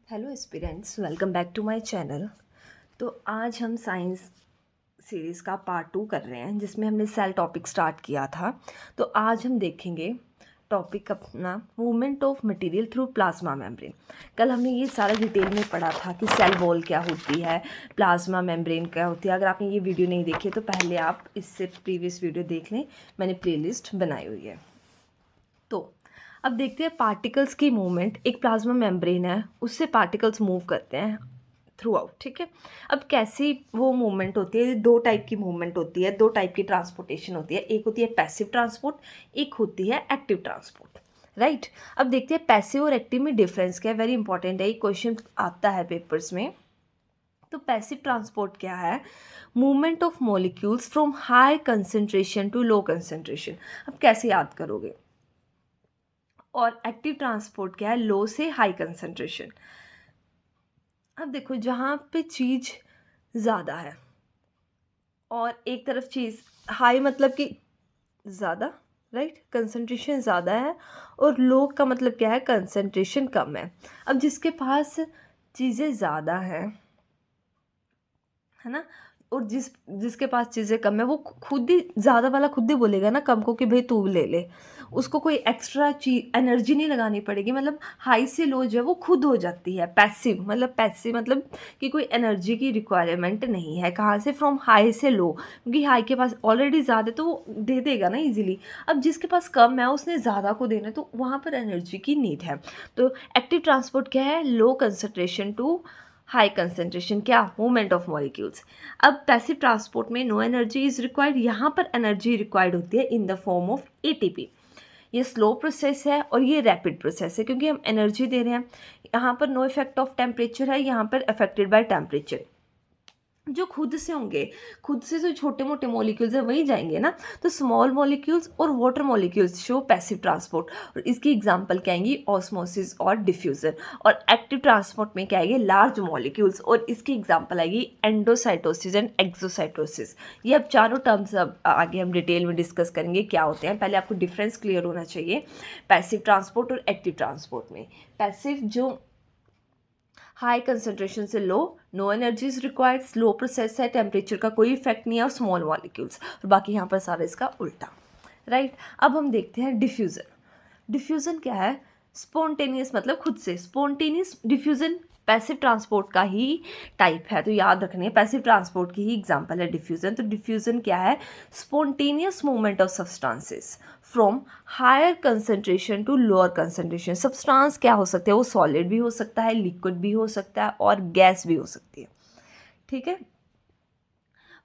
Hello aspirants, welcome back to my channel. तो आज हम साइंस सीरीज़ का पार्ट 2 कर रहे हैं, जिसमें हमने सेल टॉपिक स्टार्ट किया था। तो आज हम देखेंगे टॉपिक अपना movement of material through plasma membrane. कल हमने ये सारा डिटेल में पढ़ा था कि सेल वॉल क्या होती है, प्लाज्मा मेम्ब्रेन क्या होती है। अगर आपने ये वीडियो नहीं देखी तो पहले आप इससे प्रीवियस वीडियो देख लें, मैंने प्लेलिस्ट बनाई हुई है। तो अब देखते हैं पार्टिकल्स की मूवमेंट। एक प्लाज्मा मेम्ब्रेन है, उससे पार्टिकल्स मूव करते हैं थ्रू आउट, ठीक है। अब कैसी वो मूवमेंट होती है, दो टाइप की मूवमेंट होती है, दो टाइप की ट्रांसपोर्टेशन होती है। एक होती है पैसिव ट्रांसपोर्ट, एक होती है एक्टिव ट्रांसपोर्ट, राइट। अब देखते हैं पैसिव और एक्टिव में डिफरेंस क्या है। वेरी इंपॉर्टेंट है, ये क्वेश्चन आता है पेपर्स में। तो पैसिव ट्रांसपोर्ट क्या है? Movement of molecules from high concentration to low concentration. अब कैसे याद करोगे? और एक्टिव ट्रांसपोर्ट क्या है? लो से हाई कंसंट्रेशन। अब देखो, जहाँ पे चीज़ ज़्यादा है और एक तरफ चीज़ हाई मतलब कि ज़्यादा, राइट, कंसंट्रेशन ज़्यादा है, और लो का मतलब क्या है? कंसंट्रेशन कम है। अब जिसके पास चीज़ें ज़्यादा हैं, है ना, और जिसके पास चीज़ें कम है, वो खुद ही ज़्यादा वाला खुद ही बोलेगा ना कम को कि भाई तू ले ले। उसको कोई एक्स्ट्रा चीज एनर्जी नहीं लगानी पड़ेगी। मतलब हाई से लो जो है वो खुद हो जाती है। पैसिव मतलब कि कोई एनर्जी की रिक्वायरमेंट नहीं है। कहाँ से? फ्रॉम हाई से लो, क्योंकि हाई के पास ऑलरेडी ज़्यादा है तो वो दे देगा ना इजीली। अब जिसके पास कम है उसने ज़्यादा को देना है, तो वहाँ पर एनर्जी की नीड है। तो एक्टिव ट्रांसपोर्ट क्या है? Low concentration to high concentration, क्या? Movement of molecules. अब पैसिव ट्रांसपोर्ट में नो एनर्जी इज रिक्वायर्ड। यहाँ पर एनर्जी रिक्वायर्ड होती है in the form of ATP. ये स्लो प्रोसेस है और ये रैपिड प्रोसेस है, क्योंकि हम एनर्जी दे रहे हैं। यहाँ पर नो इफेक्ट ऑफ टेम्परेचर है, यहाँ पर अफेक्टेड बाय टेम्परेचर। जो खुद से होंगे, खुद से जो छोटे मोटे मॉलिक्यूल्स हैं वहीं जाएंगे ना। तो स्मॉल मॉलिक्यूल्स और water molecules show passive transport, और इसकी एग्जांपल क्या आएंगी? ऑस्मोसिस और डिफ्यूजन। और एक्टिव ट्रांसपोर्ट में क्या आएगी? लार्ज मॉलिक्यूल्स, और इसकी एग्जांपल आएगी एंडोसाइटोसिस एंड एक्सोसाइटोसिस। ये अब चारों टर्म्स अब आगे हम डिटेल में डिस्कस करेंगे क्या होते हैं। पहले आपको डिफरेंस क्लियर होना चाहिए पैसिव ट्रांसपोर्ट और एक्टिव ट्रांसपोर्ट में। पैसिव जो हाई कंसंट्रेशन से low, no energy is required, slow process है, टेम्परेचर का कोई इफेक्ट नहीं है, और स्मॉल मॉलिक्यूल्स। और बाकी यहाँ पर सारा इसका उल्टा, राइट। अब हम देखते हैं डिफ्यूज़न। डिफ्यूज़न क्या है? स्पॉन्टेनियस मतलब खुद से, स्पॉन्टेनियस डिफ्यूज़न पैसिव ट्रांसपोर्ट का ही टाइप है। तो याद रखने हैं, पैसिव ट्रांसपोर्ट की ही एग्जांपल है डिफ्यूज़न। तो डिफ्यूज़न क्या है? Spontaneous movement of substances from higher concentration to lower concentration. Substance क्या हो सकते हैं? वो सॉलिड भी हो सकता है, लिक्विड भी हो सकता है, और गैस भी हो सकती है, ठीक है।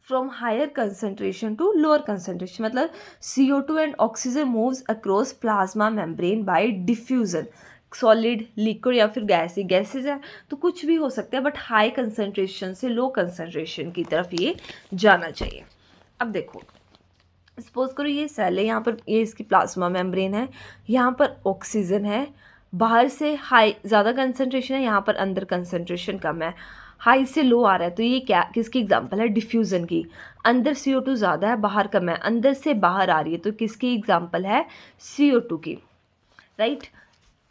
From higher concentration to lower concentration मतलब CO2 and oxygen moves across plasma membrane by diffusion. Solid, liquid या फिर गैसेज है, तो कुछ भी हो सकता है, बट हाई कंसंट्रेशन से लो कंसंट्रेशन की तरफ ये जाना चाहिए। अब देखो, सपोज करो ये सेल है, यहाँ पर ये इसकी प्लाज्मा मेम्ब्रेन है, यहाँ पर ऑक्सीजन है, बाहर से हाई ज़्यादा कंसंट्रेशन है, यहाँ पर अंदर कंसंट्रेशन कम है, हाई से लो आ रहा है। तो ये क्या, किसकी एग्जांपल है? डिफ्यूज़न की। अंदर CO2 ज़्यादा है, बाहर कम है, अंदर से बाहर आ रही है, तो किसकी एग्जांपल है? CO2 की, राइट।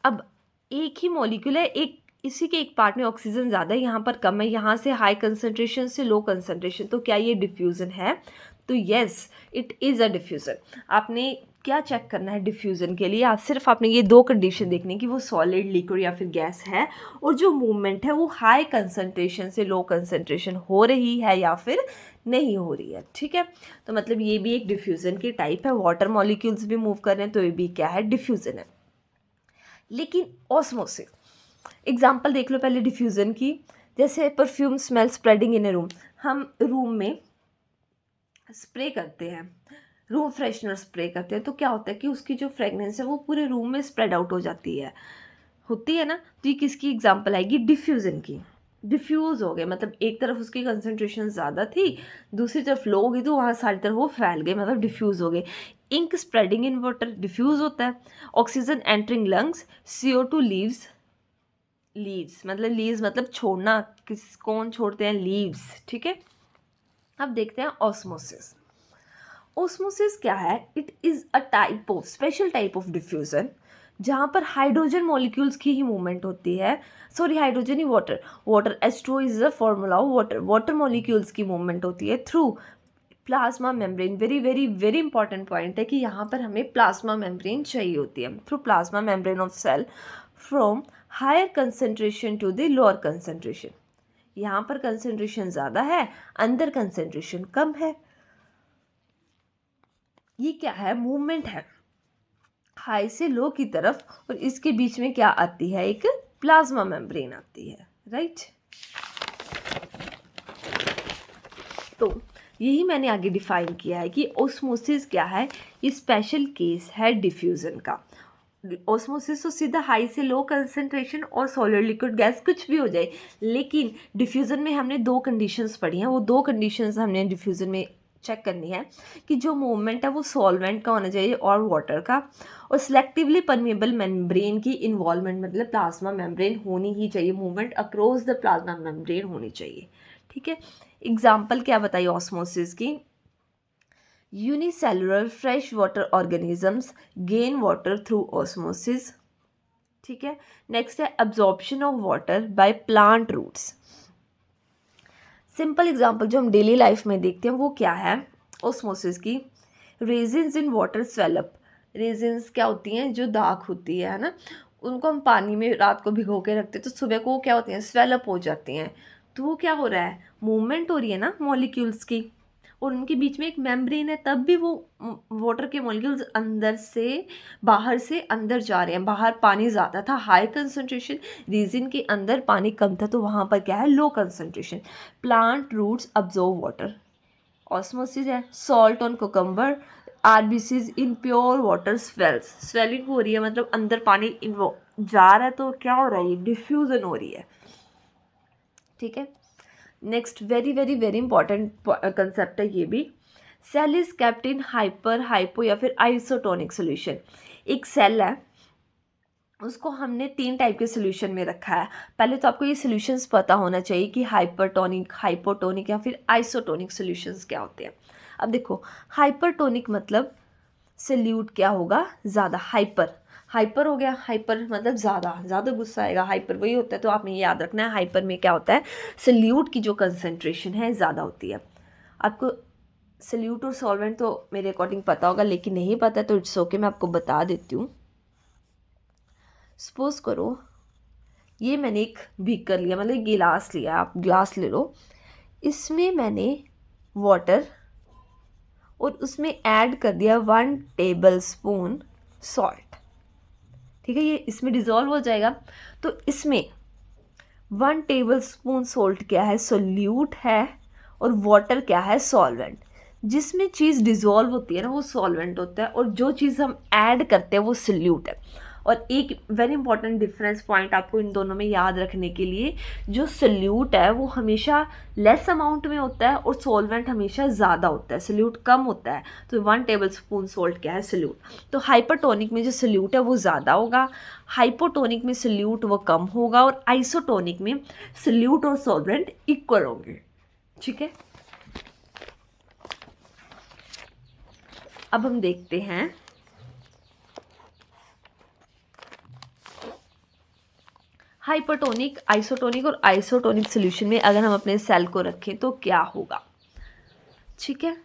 अब एक ही मॉलिक्यूल है, एक इसी के एक पार्ट में ऑक्सीजन ज़्यादा है, यहाँ पर कम है, यहाँ से हाई कंसंट्रेशन से लो कंसंट्रेशन, तो क्या ये डिफ्यूज़न है? तो yes, it is a diffusion. आपने क्या चेक करना है डिफ्यूज़न के लिए? आप सिर्फ आपने ये दो कंडीशन देखनी कि वो सॉलिड, लिक्विड या फिर गैस है, और जो मूवमेंट है वो हाई कंसंट्रेशन से लो कंसंट्रेशन हो रही है या फिर नहीं हो रही है, ठीक है। तो मतलब ये भी एक डिफ्यूज़न की टाइप है। वाटर मॉलिक्यूल्स भी मूव कर रहे हैं, तो ये भी क्या है? डिफ्यूज़न है। लेकिन ऑस्मोसिस, एग्जाम्पल देख लो पहले डिफ्यूज़न की। जैसे परफ्यूम स्मेल स्प्रेडिंग इन ए रूम, हम रूम में स्प्रे करते हैं, रूम फ्रेशनर स्प्रे करते हैं, तो क्या होता है कि उसकी जो फ्रेगनेंस है वो पूरे रूम में स्प्रेड आउट हो जाती है, होती है ना। तो ये किसकी एग्जांपल आएगी? डिफ्यूज़न की। डिफ्यूज़ हो गए मतलब एक तरफ उसकी कंसंट्रेशन ज़्यादा थी, दूसरी तरफ लो हो गई, तो वहाँ सारी तरफ वो फैल गए, मतलब डिफ्यूज़ हो गए। Ink spreading in water, diffuse होता है। Oxygen entering lungs, CO2 leaves, मतलब लीव्स मतलब छोड़ना, कौन छोड़ते हैं? लीव्स, ठीक है। अब देखते हैं ऑस्मोसिस। ऑस्मोसिस क्या है? It is a type of special type of diffusion जहाँ पर हाइड्रोजन मॉलिक्यूल्स की ही मूवमेंट होती है, sorry hydrogen he water H2O is the formula of water molecules की मूवमेंट होती है through plasma membrane. Very very very important point है कि यहाँ पर हमें प्लाज्मा मेम्ब्रेन चाहिए होती है, through plasma membrane of cell from higher concentration to the lower concentration. यहाँ पर कंसेंट्रेशन ज़्यादा है, अंदर कंसेंट्रेशन कम है। ये क्या है, मूवमेंट है हाई से लो की तरफ, और इसके बीच में क्या आती है, एक प्लाज्मा मेम्ब्रेन आती है, राइट। तो यही मैंने आगे डिफाइन किया है कि ऑस्मोसिस क्या है, ये स्पेशल केस है डिफ्यूज़न का। ऑस्मोसिस तो सीधा हाई से लो कंसंट्रेशन और सॉलिड लिक्विड गैस कुछ भी हो जाए, लेकिन डिफ्यूज़न में हमने दो कंडीशंस पढ़ी हैं, वो दो कंडीशंस हमने डिफ्यूज़न में चेक करनी है कि जो मूवमेंट है वो सॉल्वेंट का होना चाहिए और वाटर का, और सिलेक्टिवली परमेबल मेम्ब्रेन की इन्वॉल्वमेंट, मतलब प्लाज्मा मेम्ब्रेन होनी ही चाहिए, movement across the plasma membrane होनी चाहिए, ठीक है। एग्जाम्पल क्या बताइए ऑस्मोसिस की, unicellular fresh water organisms gain water through osmosis, ठीक है। नेक्स्ट है absorption of water by plant roots. Simple example जो हम डेली लाइफ में देखते हैं वो क्या है ऑस्मोसिस की, resins in water swell up. Resins क्या होती हैं, जो दाख होती है ना, उनको हम पानी में रात को भिगो के रखते हैं, तो सुबह को वो क्या होती हैं, स्वेलअप हो जाती हैं। तो वो क्या हो रहा है, मूवमेंट हो रही है ना मॉलिक्यूल्स की, और उनके बीच में एक मेम्ब्रेन है, तब भी वो वाटर के मॉलिक्यूल्स अंदर से बाहर से अंदर जा रहे हैं। बाहर पानी ज़्यादा था, हाई कंसंट्रेशन, रीजन के अंदर पानी कम था, तो वहाँ पर क्या है, low concentration. Plant roots absorb water, osmosis है। Salt on cucumber, RBCs in pure water swells, swelling हो रही है, मतलब अंदर पानी जा रहा है, तो क्या हो रहा है, डिफ्यूजन हो रही है, ठीक है। Next very very very important concept है ये भी, cell is kept in hyper, hypo या फिर आइसोटोनिक सोल्यूशन। एक सेल है, उसको हमने 3 टाइप के सोल्यूशन में रखा है। पहले तो आपको ये सोल्यूशंस पता होना चाहिए कि हाइपरटोनिक, हाइपोटोनिक या फिर आइसोटोनिक सोल्यूशंस क्या होते हैं। अब देखो, हाइपरटोनिक मतलब सल्यूट क्या होगा, ज़्यादा, हाइपर, हाइपर हो गया, हाइपर मतलब ज़्यादा, ज़्यादा गुस्सा आएगा, हाइपर वही होता है। तो आपने ये याद रखना है, हाइपर में क्या होता है, सल्यूट की जो कंसंट्रेशन है ज़्यादा होती है। आपको सल्यूट और सॉल्वेंट तो मेरे अकॉर्डिंग पता होगा, लेकिन नहीं पता तो इट्स ओके, मैं आपको बता देती हूँ। सपोज करो ये मैंने एक बीकर लिया, मतलब एक गिलास लिया, आप ग्लास ले लो, इसमें मैंने वाटर और उसमें ऐड कर दिया 1 टेबल स्पून सॉल्ट, ठीक है। ये इसमें डिज़ोल्व हो जाएगा, तो इसमें 1 टेबल स्पून सॉल्ट क्या है, सोल्यूट है, और वाटर क्या है, सॉल्वेंट। जिसमें चीज़ डिज़ोल्व होती है ना वो सॉल्वेंट होता है, और जो चीज़ हम ऐड करते हैं वो सोल्यूट है। और एक वेरी इंपॉर्टेंट डिफरेंस पॉइंट आपको इन दोनों में याद रखने के लिए, जो सोल्यूट है वो हमेशा लेस अमाउंट में होता है, और सॉल्वेंट हमेशा ज़्यादा होता है, सोल्यूट कम होता है। तो 1 टेबल स्पून सॉल्ट क्या है, सोल्यूट। तो हाइपरटोनिक में जो सोल्यूट है वो ज़्यादा होगा, हाइपोटोनिक में सोल्यूट वो कम होगा, और आइसोटोनिक में सोल्यूट और सॉल्वेंट इक्वल होंगे, ठीक है। अब हम देखते हैं हाइपरटोनिक, आइसोटोनिक और आइसोटोनिक सॉल्यूशन में अगर हम अपने सेल को रखें तो क्या होगा, ठीक है।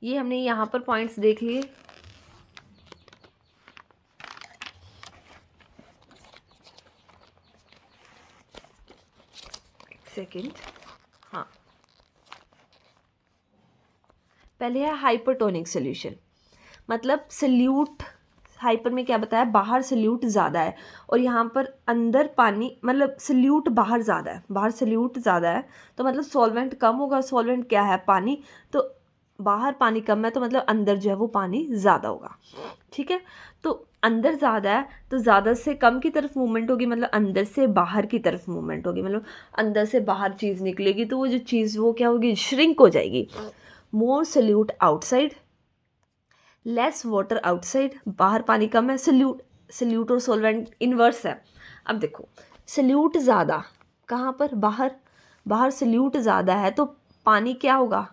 ये हमने यहाँ पर पॉइंट्स देख लिए। सेकंड, हाँ, पहले है हाइपरटोनिक सॉल्यूशन, मतलब सल्यूट, हाइपर में क्या बताया, बाहर सल्यूट ज़्यादा है, और यहाँ पर अंदर पानी, मतलब सल्यूट बाहर ज़्यादा है, बाहर सल्यूट ज़्यादा है, तो मतलब सॉल्वेंट कम होगा। सॉल्वेंट क्या है, पानी, तो बाहर पानी कम है, तो मतलब अंदर जो है वो पानी ज़्यादा होगा, ठीक है। तो अंदर ज़्यादा है तो ज़्यादा से कम की तरफ मूवमेंट होगी, मतलब अंदर से बाहर की तरफ मूवमेंट होगी, मतलब अंदर से बाहर चीज़ निकलेगी, तो वो जो चीज़ वो क्या होगी, श्रिंक हो जाएगी। More solute outside, less water outside, बाहर पानी कम है। सल्यूट और सॉल्वेंट इन्वर्स है। अब देखो, सल्यूट ज़्यादा कहाँ पर, बाहर, बाहर सल्यूट ज़्यादा है तो पानी क्या होगा,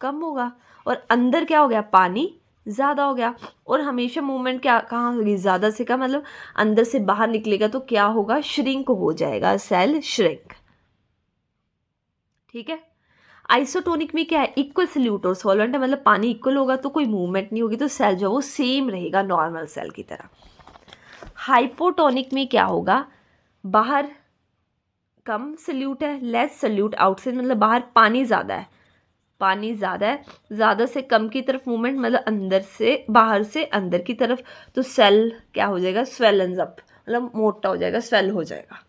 कम होगा, और अंदर क्या हो गया, पानी ज़्यादा हो गया। और हमेशा मूवमेंट क्या कहाँ होगी, ज़्यादा से कम, मतलब अंदर से बाहर निकलेगा तो क्या होगा, श्रिंक हो जाएगा, सेल श्रिंक। ठीक है। आइसोटोनिक में क्या है, इक्वल सल्यूट और सॉल्वेंट है, मतलब पानी इक्वल होगा तो कोई मूवमेंट नहीं होगी, तो सेल जो है वो सेम रहेगा नॉर्मल सेल की तरह। हाइपोटोनिक में क्या होगा, बाहर कम सल्यूट है, लेस सल्यूट आउटसाइड, मतलब बाहर पानी ज़्यादा है, पानी ज़्यादा है, ज़्यादा से कम की तरफ मूवमेंट, मतलब अंदर से बाहर से अंदर की तरफ, तो सेल क्या हो जाएगा, स्वेलन्स अप, मतलब मोटा हो जाएगा, स्वेल हो जाएगा।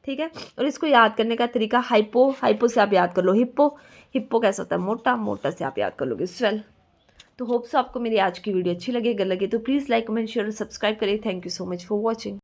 ठीक है। और इसको याद करने का तरीका, हाइपो, हाइपो से आप याद कर लो हिप्पो, हिप्पो कैसा होता है, मोटा, मोटा से आप याद कर लोगे स्वेल। तो होप्स आपको मेरी आज की वीडियो अच्छी लगे, अगर लगे तो प्लीज़ लाइक कमेंट शेयर और सब्सक्राइब करें। Thank you so much for watching.